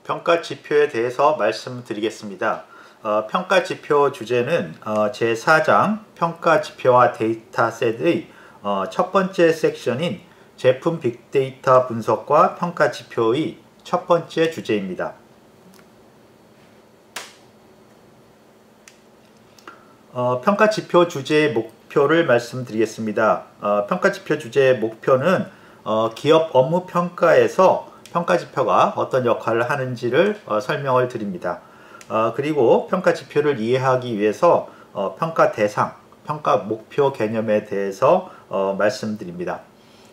평가 지표에 대해서 말씀드리겠습니다. 평가 지표 주제는 제4장 평가 지표와 데이터셋의 첫 번째 섹션인 제품 빅데이터 분석과 평가 지표의 첫 번째 주제입니다. 평가 지표 주제의 목표를 말씀드리겠습니다. 평가 지표 주제의 목표는 기업 업무 평가에서 평가 지표가 어떤 역할을 하는지를 설명을 드립니다. 그리고 평가 지표를 이해하기 위해서 평가 대상, 평가 목표 개념에 대해서 말씀드립니다.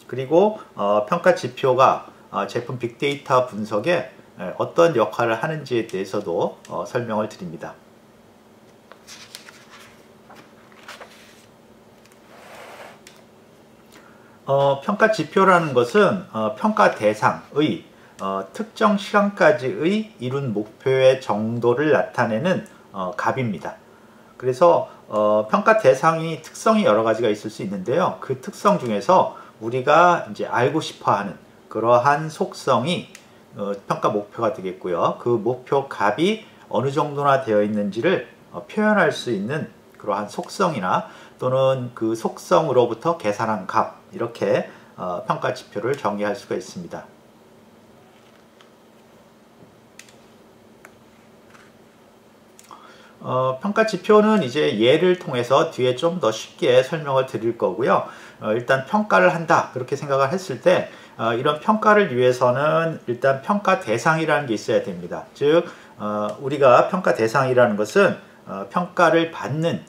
그리고 평가 지표가 제품 빅데이터 분석에 어떤 역할을 하는지에 대해서도 설명을 드립니다. 평가 지표라는 것은 평가 대상의 특정 시간까지의 이룬 목표의 정도를 나타내는 값입니다. 그래서 평가 대상이 특성이 여러 가지가 있을 수 있는데요. 그 특성 중에서 우리가 이제 알고 싶어하는 그러한 속성이 평가 목표가 되겠고요. 그 목표 값이 어느 정도나 되어 있는지를 표현할 수 있는 그러한 속성이나 또는 그 속성으로부터 계산한 값, 이렇게 평가 지표를 정의할 수가 있습니다. 평가 지표는 이제 예를 통해서 뒤에 좀 더 쉽게 설명을 드릴 거고요. 일단 평가를 한다 그렇게 생각을 했을 때 이런 평가를 위해서는 일단 평가 대상이라는 게 있어야 됩니다. 즉 우리가 평가 대상이라는 것은 평가를 받는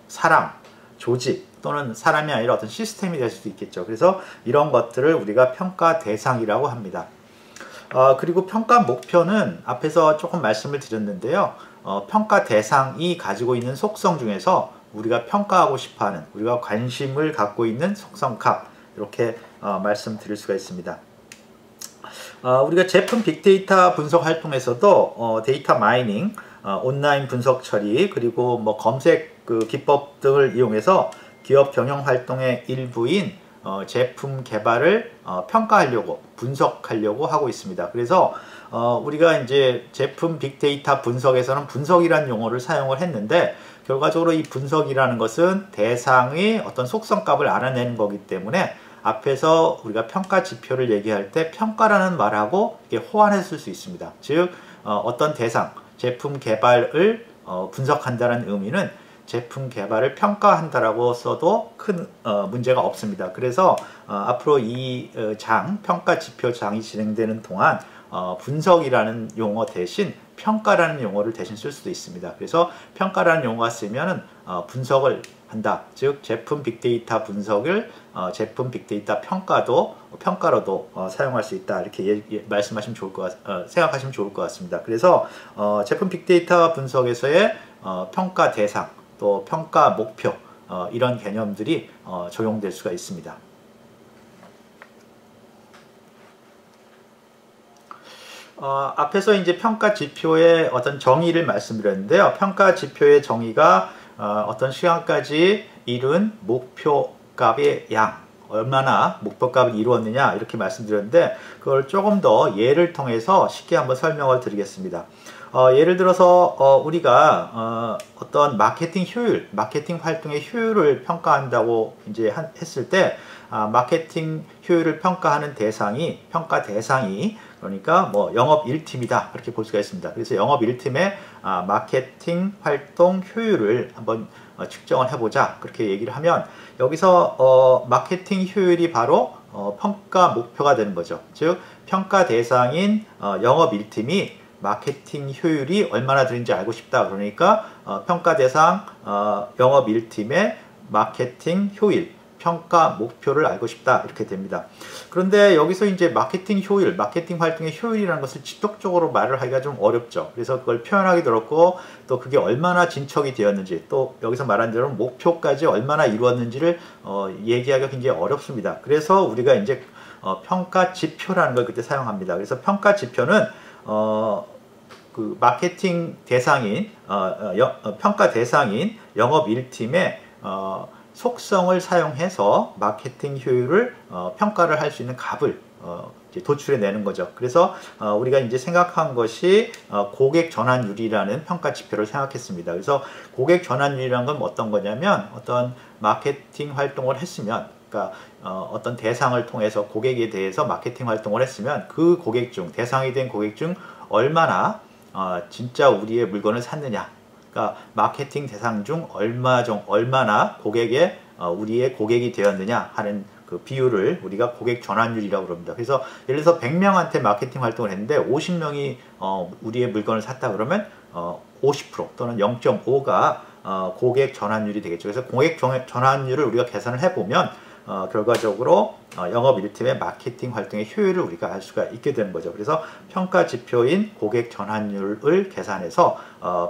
사람, 조직 또는 사람이 아니라 어떤 시스템이 될 수도 있겠죠. 그래서 이런 것들을 우리가 평가 대상이라고 합니다. 그리고 평가 목표는 앞에서 조금 말씀을 드렸는데요. 평가 대상이 가지고 있는 속성 중에서 우리가 평가하고 싶어하는, 우리가 관심을 갖고 있는 속성 값, 이렇게 말씀드릴 수가 있습니다. 우리가 제품 빅데이터 분석 활동에서도 데이터 마이닝, 온라인 분석 처리, 그리고 검색 기법 등을 이용해서 기업 경영 활동의 일부인 제품 개발을 평가하려고, 분석하려고 하고 있습니다. 그래서 우리가 이제 제품 빅데이터 분석에서는 분석이라는 용어를 사용을 했는데, 결과적으로 이 분석이라는 것은 대상의 어떤 속성값을 알아내는 거기 때문에 앞에서 우리가 평가 지표를 얘기할 때 평가라는 말하고 이게 호환했을 수 있습니다. 즉 어떤 대상, 제품 개발을 분석한다는 의미는 제품 개발을 평가한다라고 써도 큰 문제가 없습니다. 그래서 앞으로 이 평가 지표 장이 진행되는 동안 분석이라는 용어 대신 평가라는 용어를 대신 쓸 수도 있습니다. 그래서 평가라는 용어가 쓰면은 분석을 한다. 즉 제품 빅데이터 분석을 제품 빅데이터 평가로도 사용할 수 있다. 이렇게 말씀하시면 좋을 생각하시면 좋을 것 같습니다. 그래서 제품 빅데이터 분석에서의 평가 대상, 또 평가 목표, 이런 개념들이 적용될 수가 있습니다. 앞에서 이제 평가 지표의 어떤 정의를 말씀드렸는데요. 평가 지표의 정의가 어떤 시간까지 이룬 목표값의 양, 얼마나 목표값을 이루었느냐, 이렇게 말씀드렸는데, 그걸 조금 더 예를 통해서 쉽게 한번 설명을 드리겠습니다. 예를 들어서 우리가 어떤 마케팅 효율, 마케팅 활동의 효율을 평가한다고 이제 했을 때, 마케팅 효율을 평가하는 평가 대상이 그러니까 영업 1팀이다, 그렇게 볼 수가 있습니다. 그래서 영업 1팀의 마케팅 활동 효율을 한번 측정을 해보자, 그렇게 얘기를 하면, 여기서 마케팅 효율이 바로 평가 목표가 되는 거죠. 즉 평가 대상인 영업 1팀이 마케팅 효율이 얼마나 되는지 알고 싶다. 그러니까 평가 대상 영업 1팀의 마케팅 효율, 평가 목표를 알고 싶다, 이렇게 됩니다. 그런데 여기서 이제 마케팅 효율, 마케팅 활동의 효율이라는 것을 직접적으로 말을 하기가 좀 어렵죠. 그래서 그걸 표현하기도 어렵고, 또 그게 얼마나 진척이 되었는지, 또 여기서 말한 대로 목표까지 얼마나 이루었는지를 얘기하기가 굉장히 어렵습니다. 그래서 우리가 이제 평가 지표라는 걸 그때 사용합니다. 그래서 평가 지표는 그 마케팅 대상인 평가 대상인 영업 1팀의 속성을 사용해서 마케팅 효율을 평가를 할 수 있는 값을 이제 도출해 내는 거죠. 그래서 우리가 이제 생각한 것이 고객 전환율이라는 평가 지표를 생각했습니다. 그래서 고객 전환율이란 건 어떤 거냐면 어떤 마케팅 활동을 했으면, 그러니까 어떤 대상을 통해서 고객에 대해서 마케팅 활동을 했으면 그 고객 중, 대상이 된 고객 중 얼마나 진짜 우리의 물건을 샀느냐, 그러니까 마케팅 대상 중 얼마나 고객의 우리의 고객이 되었느냐 하는 그 비율을 우리가 고객 전환율이라고 그럽니다. 그래서 예를 들어서 100명한테 마케팅 활동을 했는데 50명이 우리의 물건을 샀다 그러면 50% 또는 0.5가 고객 전환율이 되겠죠. 그래서 고객 전환율을 우리가 계산을 해보면 결과적으로 영업 1팀의 마케팅 활동의 효율을 우리가 알 수가 있게 되는 거죠. 그래서 평가 지표인 고객 전환율을 계산해서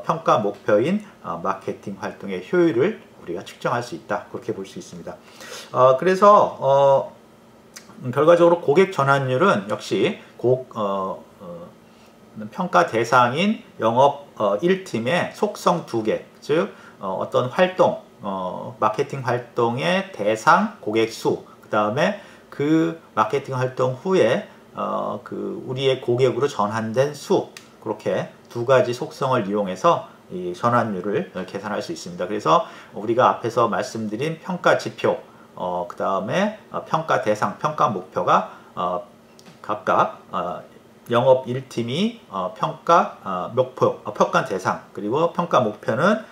평가 목표인 마케팅 활동의 효율을 우리가 측정할 수 있다. 그렇게 볼 수 있습니다. 그래서 결과적으로 고객 전환율은 역시 평가 대상인 영업 1팀의 속성 2개, 즉 어떤 활동, 마케팅 활동의 대상 고객 수, 그 다음에 그 마케팅 활동 후에 그 우리의 고객으로 전환된 수, 그렇게 두 가지 속성을 이용해서 이 전환율을 계산할 수 있습니다. 그래서 우리가 앞에서 말씀드린 평가 지표, 그 다음에 평가 대상, 평가 목표가 각각 영업 1팀이 평가 목표, 평가 대상, 그리고 평가 목표는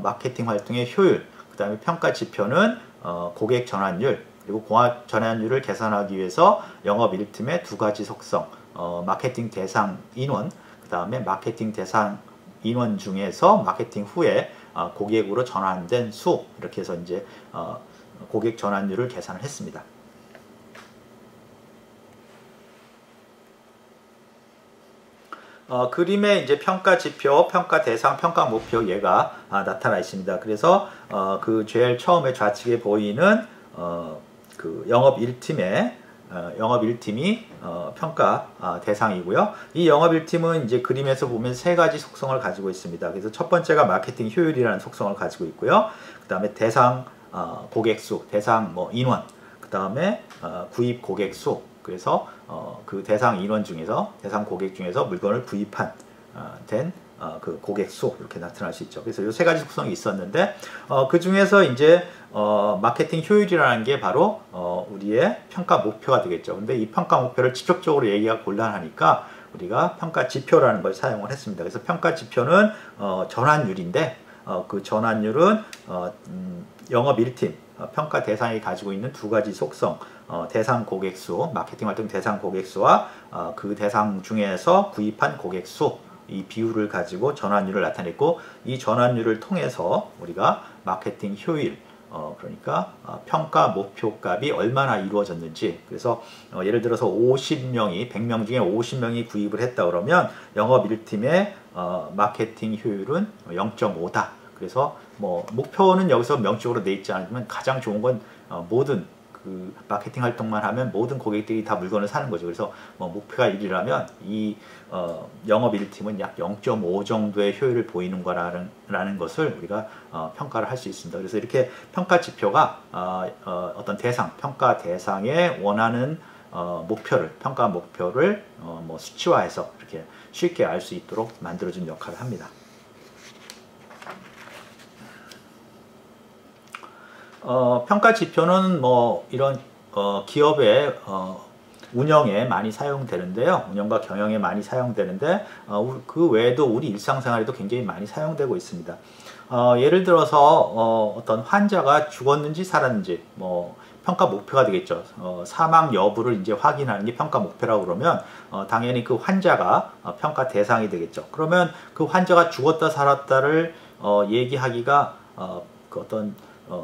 마케팅 활동의 효율, 그 다음에 평가 지표는 고객 전환율, 그리고 고객 전환율을 계산하기 위해서 영업 1팀의 두 가지 속성, 마케팅 대상 인원, 그 다음에 마케팅 대상 인원 중에서 마케팅 후에 고객으로 전환된 수, 이렇게 해서 이제 고객 전환율을 계산을 했습니다. 그림에 이제 평가 지표, 평가 대상, 평가 목표 얘가 나타나 있습니다. 그래서 그 제일 처음에 좌측에 보이는 그 영업 1팀의 영업 1팀이 평가 대상이고요. 이 영업 1팀은 이제 그림에서 보면 세 가지 속성을 가지고 있습니다. 그래서 첫 번째가 마케팅 효율이라는 속성을 가지고 있고요. 그 다음에 대상 고객 수, 대상 인원, 그 다음에 구입 고객 수. 그래서 그 대상 인원 중에서, 대상 고객 중에서 물건을 구입한 그 고객 수, 이렇게 나타날 수 있죠. 그래서 이 세 가지 속성이 있었는데 그 중에서 이제 마케팅 효율이라는 게 바로 우리의 평가 목표가 되겠죠. 근데 이 평가 목표를 직접적으로 얘기가 곤란하니까 우리가 평가 지표라는 걸 사용을 했습니다. 그래서 평가 지표는 전환율인데 그 전환율은 영업 1팀 평가 대상이 가지고 있는 두 가지 속성, 대상 고객 수, 마케팅 활동 대상 고객 수와 그 대상 중에서 구입한 고객 수, 이 비율을 가지고 전환율을 나타냈고, 이 전환율을 통해서 우리가 마케팅 효율, 그러니까 평가 목표 값이 얼마나 이루어졌는지, 그래서 예를 들어서 50명이 100명 중에 50명이 구입을 했다 그러면 영업 1팀의 마케팅 효율은 0.5다. 그래서 목표는 여기서 명시적으로 돼 있지 않으면 가장 좋은 건 모든 그 마케팅 활동만 하면 모든 고객들이 다 물건을 사는 거죠. 그래서 목표가 1이라면 이 영업 1팀은 약 0.5 정도의 효율을 보이는 거라는 것을 우리가 평가를 할 수 있습니다. 그래서 이렇게 평가 지표가 어떤 대상, 평가 대상에 원하는 목표를, 평가 목표를 수치화해서 이렇게 쉽게 알 수 있도록 만들어준 역할을 합니다. 평가 지표는 이런 기업의 운영에 많이 사용되는데요. 운영과 경영에 많이 사용되는데 그 외에도 우리 일상생활에도 굉장히 많이 사용되고 있습니다. 예를 들어서 어떤 환자가 죽었는지 살았는지 평가 목표가 되겠죠. 사망 여부를 이제 확인하는 게 평가 목표라고 그러면 당연히 그 환자가 평가 대상이 되겠죠. 그러면 그 환자가 죽었다 살았다를 얘기하기가 그 어떤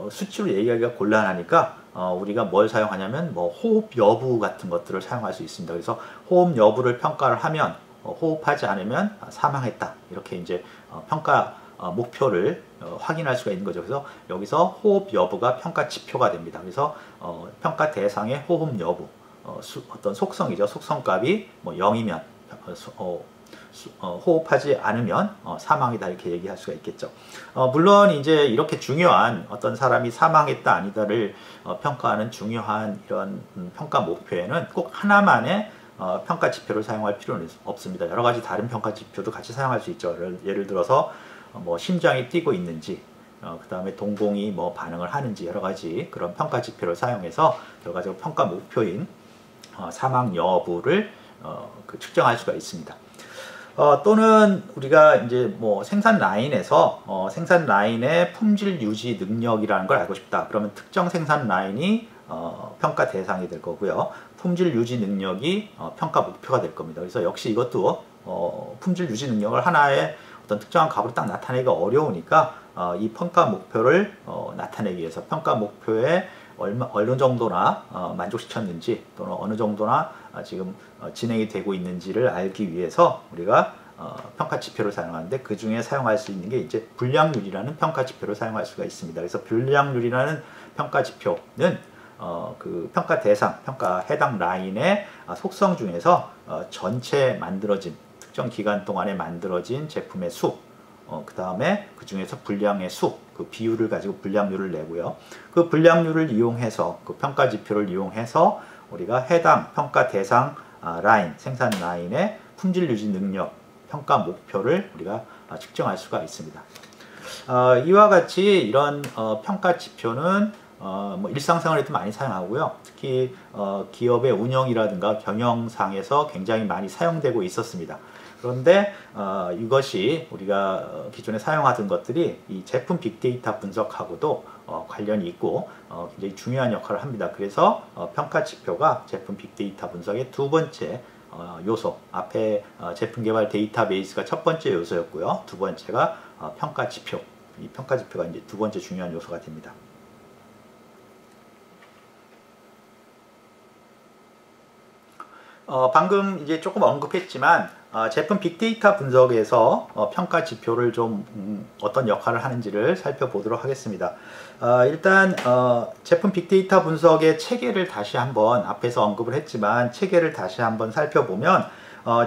수치로 얘기하기가 곤란하니까 우리가 뭘 사용하냐면 호흡 여부 같은 것들을 사용할 수 있습니다. 그래서 호흡 여부를 평가를 하면 호흡하지 않으면 사망했다, 이렇게 이제 평가 목표를 확인할 수가 있는 거죠. 그래서 여기서 호흡 여부가 평가 지표가 됩니다. 그래서 평가 대상의 호흡 여부, 어떤 속성이죠. 속성값이 0이면 호흡하지 않으면 사망이다 이렇게 얘기할 수가 있겠죠. 물론 이제 이렇게 중요한 어떤 사람이 사망했다 아니다를 평가하는 중요한 이런 평가 목표에는 꼭 하나만의 평가 지표를 사용할 필요는 없습니다. 여러 가지 다른 평가 지표도 같이 사용할 수 있죠. 예를 들어서 뭐 심장이 뛰고 있는지, 그 다음에 동공이 뭐 반응을 하는지 여러 가지 그런 평가 지표를 사용해서 결과적으로 평가 목표인 사망 여부를 측정할 수가 있습니다. 또는 우리가 이제 뭐 생산 라인에서 생산 라인의 품질 유지 능력이라는 걸 알고 싶다. 그러면 특정 생산 라인이 평가 대상이 될 거고요. 품질 유지 능력이 평가 목표가 될 겁니다. 그래서 역시 이것도 품질 유지 능력을 하나의 어떤 특정한 값으로 딱 나타내기가 어려우니까 이 평가 목표를 나타내기 위해서 평가 목표에 어느 정도나 만족시켰는지 또는 어느 정도나 지금 진행이 되고 있는지를 알기 위해서 우리가 평가 지표를 사용하는데 그 중에 사용할 수 있는 게 이제 불량률이라는 평가 지표를 사용할 수가 있습니다. 그래서 불량률이라는 평가 지표는 그 평가 대상, 평가 해당 라인의 속성 중에서 전체 만들어진 특정 기간 동안에 만들어진 제품의 수, 그 다음에 그 중에서 불량의 수, 그 비율을 가지고 불량률을 내고요. 그 불량률을 이용해서 그 평가 지표를 이용해서 우리가 해당 평가 대상 라인, 생산 라인의 품질 유지 능력, 평가 목표를 우리가 측정할 수가 있습니다. 이와 같이 이런 평가 지표는 뭐 일상생활에도 많이 사용하고요. 특히 기업의 운영이라든가 경영상에서 굉장히 많이 사용되고 있었습니다. 그런데 이것이 우리가 기존에 사용하던 것들이 이 제품 빅데이터 분석하고도 관련이 있고 굉장히 중요한 역할을 합니다. 그래서 평가 지표가 제품 빅데이터 분석의 두 번째 요소, 앞에 제품 개발 데이터베이스가 첫 번째 요소였고요. 두 번째가 평가 지표. 이 평가 지표가 이제 두 번째 중요한 요소가 됩니다. 방금 이제 조금 언급했지만 제품 빅데이터 분석에서 평가 지표를 좀 어떤 역할을 하는지를 살펴보도록 하겠습니다. 일단 제품 빅데이터 분석의 체계를 다시 한번 앞에서 언급을 했지만 체계를 다시 한번 살펴보면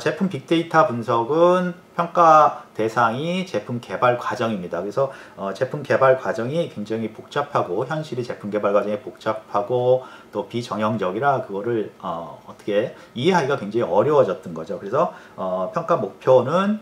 제품 빅데이터 분석은 평가 대상이 제품 개발 과정입니다. 그래서 제품 개발 과정이 굉장히 복잡하고 현실이 제품 개발 과정이 복잡하고 또 비정형적이라 그거를 어떻게 이해하기가 굉장히 어려워졌던 거죠. 그래서 평가 목표는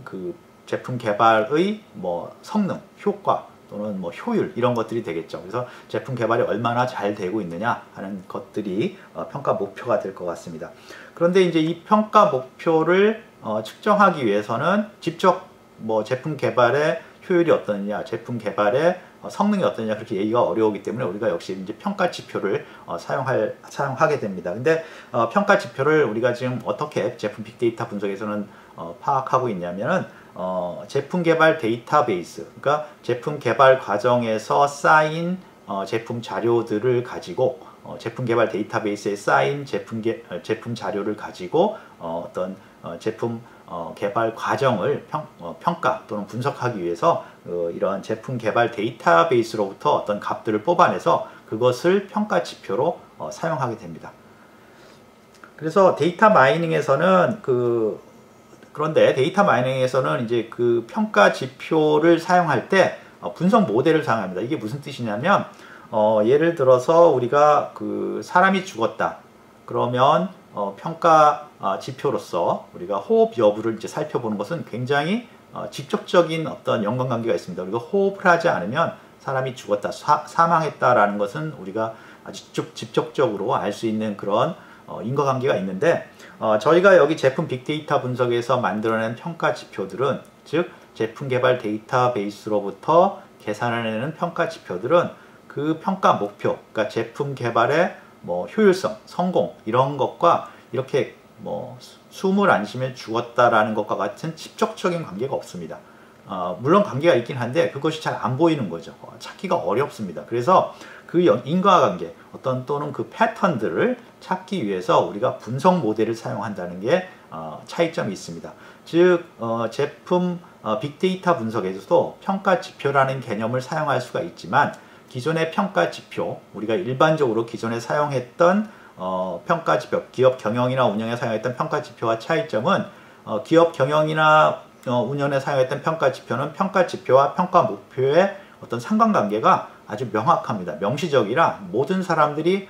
그 제품 개발의 뭐 성능, 효과 또는 뭐 효율 이런 것들이 되겠죠. 그래서 제품 개발이 얼마나 잘 되고 있느냐 하는 것들이 평가 목표가 될 것 같습니다. 그런데 이제 이 평가 목표를 측정하기 위해서는 직접 뭐 제품 개발의 효율이 어떠느냐, 제품 개발의 성능이 어떠느냐 그렇게 얘기가 어려우기 때문에 우리가 역시 이제 평가 지표를 사용하게 됩니다. 근데 평가 지표를 우리가 지금 어떻게 제품 빅데이터 분석에서는 파악하고 있냐면은 제품 개발 데이터베이스, 그러니까 제품 개발 과정에서 쌓인 제품 자료들을 가지고 제품 개발 데이터베이스에 쌓인 제품 자료를 가지고 어떤 제품 개발 과정을 평가 또는 분석하기 위해서 이런 제품 개발 데이터베이스로부터 어떤 값들을 뽑아내서 그것을 평가 지표로 사용하게 됩니다. 그래서 데이터 마이닝에서는 그런데 데이터 마이닝에서는 이제 그 평가 지표를 사용할 때 분석 모델을 사용합니다. 이게 무슨 뜻이냐면 예를 들어서 우리가 그 사람이 죽었다. 그러면 평가 지표로서 우리가 호흡 여부를 이제 살펴보는 것은 굉장히 직접적인 어떤 연관관계가 있습니다. 우리가 호흡을 하지 않으면 사람이 죽었다, 사망했다라는 것은 우리가 아주 직접적으로 알 수 있는 그런 인과관계가 있는데 저희가 여기 제품 빅데이터 분석에서 만들어낸 평가 지표들은 즉 제품 개발 데이터베이스로부터 계산해내는 평가 지표들은 그 평가 목표, 그러니까 제품 개발의 뭐 효율성, 성공 이런 것과 이렇게 뭐 숨을 안 쉬면 죽었다라는 것과 같은 직접적인 관계가 없습니다. 물론 관계가 있긴 한데 그것이 잘 안 보이는 거죠. 찾기가 어렵습니다. 그래서 그 인과관계 또는 그 패턴들을 찾기 위해서 우리가 분석 모델을 사용한다는 게 차이점이 있습니다. 즉 제품 빅데이터 분석에서도 평가 지표라는 개념을 사용할 수가 있지만 기존의 평가 지표, 우리가 일반적으로 기존에 사용했던 평가 지표, 기업 경영이나 운영에 사용했던 평가 지표와 차이점은 기업 경영이나 운영에 사용했던 평가 지표는 평가 지표와 평가 목표의 어떤 상관관계가 아주 명확합니다. 명시적이라 모든 사람들이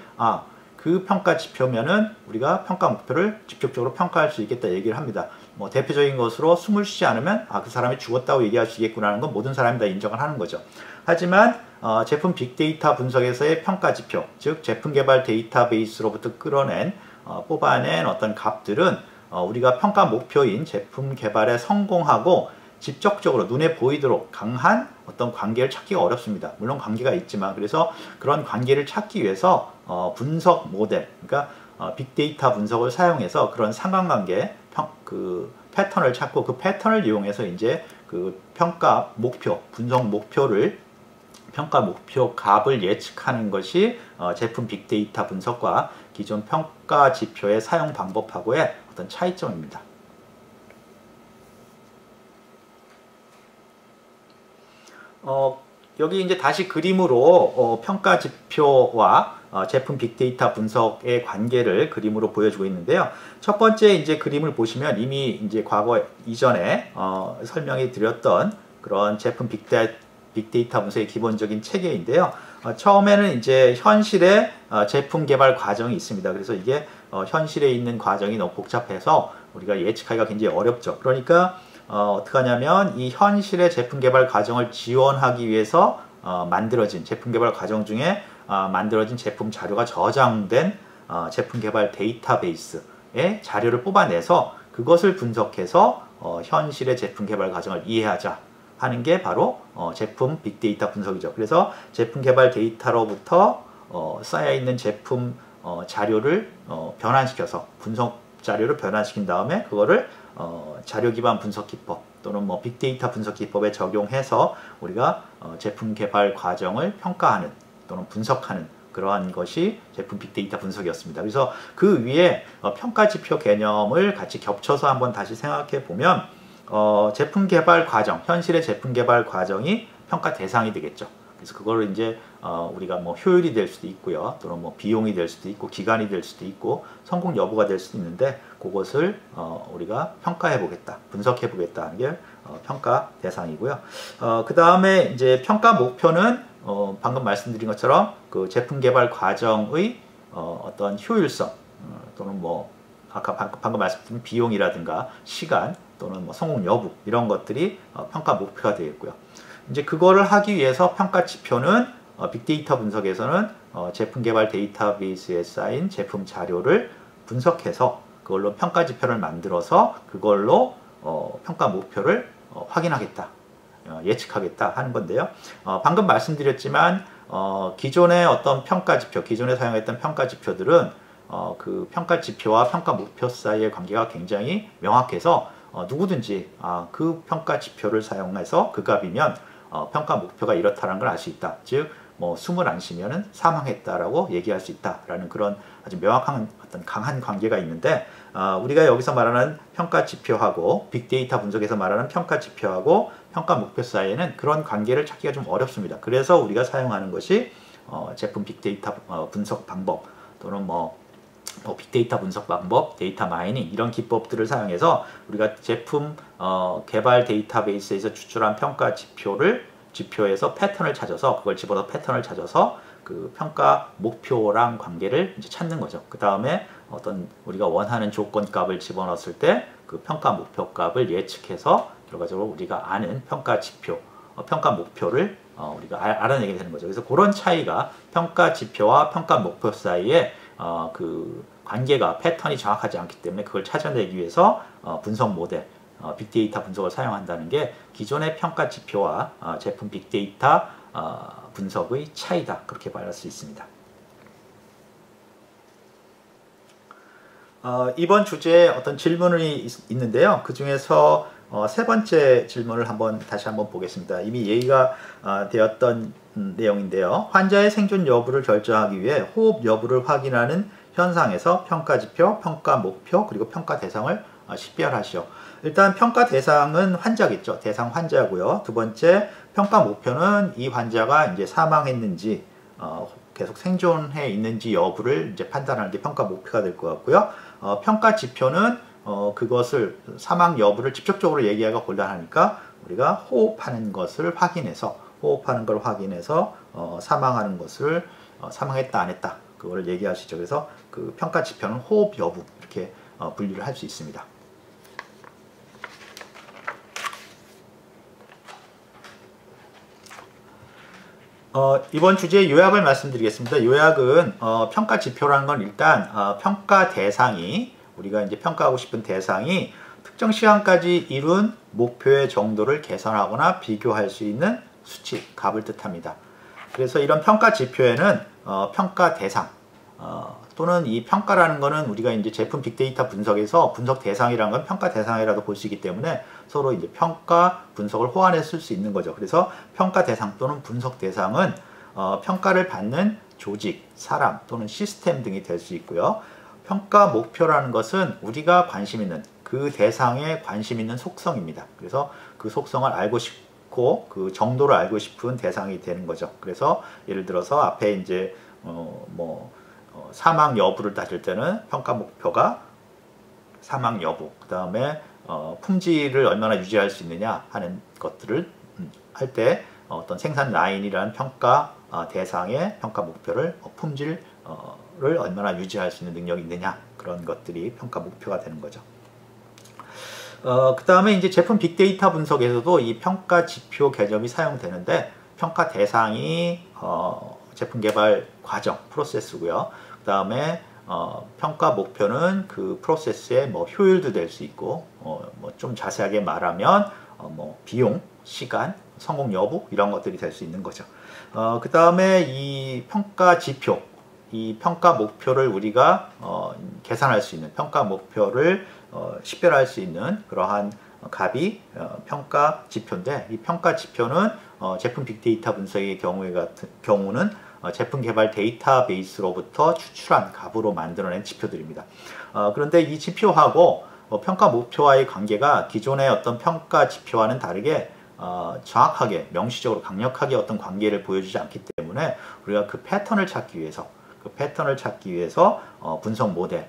그 평가 지표면은 우리가 평가 목표를 직접적으로 평가할 수 있겠다 얘기를 합니다. 뭐 대표적인 것으로 숨을 쉬지 않으면 그 사람이 죽었다고 얘기할 수 있겠구나는 건 모든 사람이 다 인정을 하는 거죠. 하지만 제품 빅데이터 분석에서의 평가 지표, 즉 제품 개발 데이터베이스로부터 끌어낸 뽑아낸 어떤 값들은 우리가 평가 목표인 제품 개발에 성공하고 직접적으로 눈에 보이도록 강한 어떤 관계를 찾기가 어렵습니다. 물론 관계가 있지만, 그래서 그런 관계를 찾기 위해서 분석 모델, 그러니까 빅데이터 분석을 사용해서 그런 상관관계 그 패턴을 찾고 그 패턴을 이용해서 이제 그 평가 목표, 분석 목표를 평가 목표 값을 예측하는 것이 제품 빅데이터 분석과 기존 평가 지표의 사용 방법하고의 어떤 차이점입니다. 여기 이제 다시 그림으로 평가 지표와 제품 빅데이터 분석의 관계를 그림으로 보여주고 있는데요. 첫 번째 이제 그림을 보시면 이미 이제 과거 이전에 설명해 드렸던 그런 제품 빅데이터 분석의 기본적인 체계인데요. 처음에는 이제 현실의 제품 개발 과정이 있습니다. 그래서 이게 현실에 있는 과정이 너무 복잡해서 우리가 예측하기가 굉장히 어렵죠. 그러니까 어떻게 하냐면 이 현실의 제품 개발 과정을 지원하기 위해서 만들어진 제품 개발 과정 중에 만들어진 제품 자료가 저장된 제품 개발 데이터베이스의 자료를 뽑아내서 그것을 분석해서 현실의 제품 개발 과정을 이해하자 하는 게 바로 제품 빅데이터 분석이죠. 그래서 제품 개발 데이터로부터 쌓여있는 제품 자료를 변환시켜서 분석 자료를 변환시킨 다음에 그거를 자료 기반 분석 기법 또는 뭐 빅데이터 분석 기법에 적용해서 우리가 제품 개발 과정을 평가하는 또는 분석하는 그러한 것이 제품 빅데이터 분석이었습니다. 그래서 그 위에 평가 지표 개념을 같이 겹쳐서 한번 다시 생각해 보면 제품 개발 과정, 현실의 제품 개발 과정이 평가 대상이 되겠죠. 그래서 그거를 이제 우리가 뭐 효율이 될 수도 있고요, 또는 뭐 비용이 될 수도 있고, 기간이 될 수도 있고, 성공 여부가 될 수도 있는데 그것을 우리가 평가해 보겠다, 분석해 보겠다 하는 게 평가 대상이고요. 그 다음에 이제 평가 목표는 방금 말씀드린 것처럼 그 제품 개발 과정의 어떤 효율성 또는 뭐 아까 방금 말씀드린 비용이라든가 시간 또는 뭐 성공 여부 이런 것들이 평가 목표가 되겠고요. 이제 그거를 하기 위해서 평가 지표는 빅데이터 분석에서는 제품 개발 데이터베이스에 쌓인 제품 자료를 분석해서 그걸로 평가 지표를 만들어서 그걸로 평가 목표를 확인하겠다, 예측하겠다 하는 건데요. 방금 말씀드렸지만 기존의 어떤 평가 지표, 기존에 사용했던 평가 지표들은 그 평가 지표와 평가 목표 사이의 관계가 굉장히 명확해서 누구든지 그 평가 지표를 사용해서 그 값이면 평가 목표가 이렇다는 걸 알 수 있다. 즉, 뭐 숨을 안 쉬면은 사망했다라고 얘기할 수 있다라는 그런 아주 명확한 어떤 강한 관계가 있는데 우리가 여기서 말하는 평가 지표하고 빅데이터 분석에서 말하는 평가 지표하고 평가 목표 사이에는 그런 관계를 찾기가 좀 어렵습니다. 그래서 우리가 사용하는 것이 제품 빅데이터 분석 방법 또는 뭐 빅데이터 분석 방법, 데이터 마이닝 이런 기법들을 사용해서 우리가 제품 개발 데이터베이스에서 추출한 평가 지표에서 패턴을 찾아서 그걸 집어넣어 패턴을 찾아서 그 평가 목표랑 관계를 이제 찾는 거죠. 그 다음에 어떤 우리가 원하는 조건값을 집어넣었을 때 그 평가 목표값을 예측해서 결과적으로 우리가 아는 평가 지표, 평가 목표를 우리가 알아내게 되는 거죠. 그래서 그런 차이가 평가 지표와 평가 목표 사이에 그 관계가 패턴이 정확하지 않기 때문에 그걸 찾아내기 위해서 분석 모델, 빅데이터 분석을 사용한다는 게 기존의 평가 지표와 제품 빅데이터 분석의 차이다, 그렇게 말할 수 있습니다. 이번 주제에 어떤 질문이 있는데요. 그 중에서 세 번째 질문을 다시 한번 보겠습니다. 이미 얘기가 되었던 내용인데요. 환자의 생존 여부를 결정하기 위해 호흡 여부를 확인하는 현상에서 평가 지표, 평가 목표, 그리고 평가 대상을 식별하시오. 일단 평가 대상은 환자겠죠. 대상 환자고요. 두 번째, 평가 목표는 이 환자가 이제 사망했는지 계속 생존해 있는지 여부를 이제 판단하는 게 평가 목표가 될 것 같고요. 평가 지표는 그것을 사망 여부를 직접적으로 얘기하기가 곤란하니까 우리가 호흡하는 걸 확인해서 사망하는 것을 사망했다 안 했다 그거를 얘기하시죠. 그래서 그 평가 지표는 호흡 여부 이렇게 분류를 할 수 있습니다. 이번 주제의 요약을 말씀드리겠습니다. 요약은 평가 지표라는 건 일단 평가 대상이 우리가 이제 평가하고 싶은 대상이 특정 시간까지 이룬 목표의 정도를 개선하거나 비교할 수 있는 수치, 값을 뜻합니다. 그래서 이런 평가 지표에는 평가 대상 또는 이 평가라는 거는 우리가 이제 제품 빅데이터 분석에서 분석 대상이라는 건 평가 대상이라도 볼 수 있기 때문에 서로 이제 평가 분석을 호환해 쓸 수 있는 거죠. 그래서 평가 대상 또는 분석 대상은 평가를 받는 조직, 사람 또는 시스템 등이 될 수 있고요. 평가 목표라는 것은 우리가 관심 있는 그 대상에 관심 있는 속성입니다. 그래서 그 속성을 알고 싶고 그 정도를 알고 싶은 대상이 되는 거죠. 그래서 예를 들어서 앞에 이제 사망 여부를 따질 때는 평가 목표가 사망 여부, 그 다음에 품질을 얼마나 유지할 수 있느냐 하는 것들을 할 때 어떤 생산 라인이라는 평가 대상의 평가 목표를 품질을 얼마나 유지할 수 있는 능력이 있느냐 그런 것들이 평가 목표가 되는 거죠. 그 다음에 이제 제품 빅데이터 분석에서도 이 평가 지표 개념이 사용되는데 평가 대상이 제품 개발 과정, 프로세스고요. 그 다음에 평가 목표는 그 프로세스의 효율도 될 수 있고 좀 자세하게 말하면 비용, 시간, 성공 여부 이런 것들이 될 수 있는 거죠. 그 다음에 이 평가 지표, 이 평가 목표를 우리가 계산할 수 있는 평가 목표를 식별할 수 있는 그러한 값이 평가 지표인데 이 평가 지표는 제품 빅데이터 분석의 경우는 제품 개발 데이터베이스로부터 추출한 값으로 만들어낸 지표들입니다. 그런데 이 지표하고 평가 목표와의 관계가 기존의 어떤 평가 지표와는 다르게 정확하게 명시적으로 강력하게 어떤 관계를 보여주지 않기 때문에 우리가 그 패턴을 찾기 위해서 분석 모델,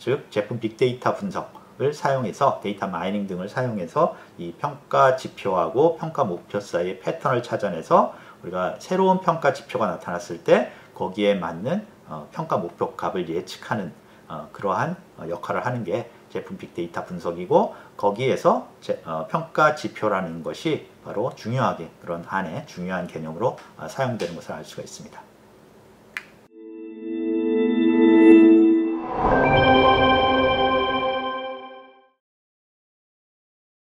즉 제품 빅데이터 분석을 사용해서 데이터 마이닝 등을 사용해서 이 평가 지표하고 평가 목표 사이의 패턴을 찾아내서 우리가 새로운 평가 지표가 나타났을 때 거기에 맞는 평가 목표 값을 예측하는 그러한 역할을 하는 게 제품 빅데이터 분석이고 거기에서 평가 지표라는 것이 바로 중요하게 그런 안에 중요한 개념으로 사용되는 것을 알 수가 있습니다.